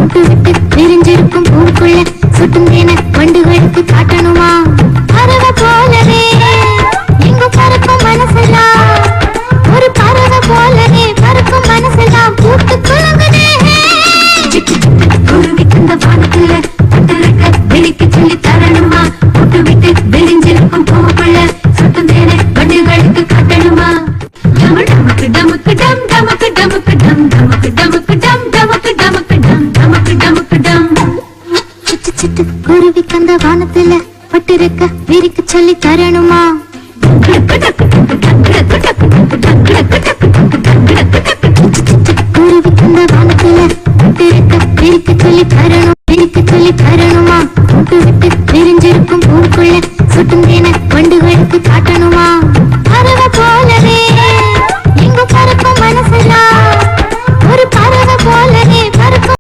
விட்டு விட்டு விரிஞ்சிருக்கும் பூக்குள்ள சுட்டும் தேன வண்டுகளுக்கு காட்டணுமா பறவை போலவே எங்கும் பறக்கும் மனசெல்லாம் ஒரு பறவை போலவே பறக்கும் மனசெல்லாம் பூத்து குலுங்குதே குருவிக்குந்த வானத்துல பட்டுறக்க வெளிக்கு சொல்லி தரணுமா விட்டு விட்டு விரிஞ்சிருக்கும் பூக்குள்ள சுட்டும் தேன வண்டுகளுக்கு காட்டணுமா டமக்கு டமக்கு டம் டமக்கு டமக்கு டம் டமக்கு டமக்கு டம் டமக்கு டமக்கு டம் டமக்கு டமக்கு டம் சிட்டு சிட்டு குருவி கந்த வானத்துல பட்டிருக்க விரிக்கு சொல்லி தரணுமா குருவி கந்த வானத்துல பட்டிருக்க விரிக்கு சொல்லி தரணும்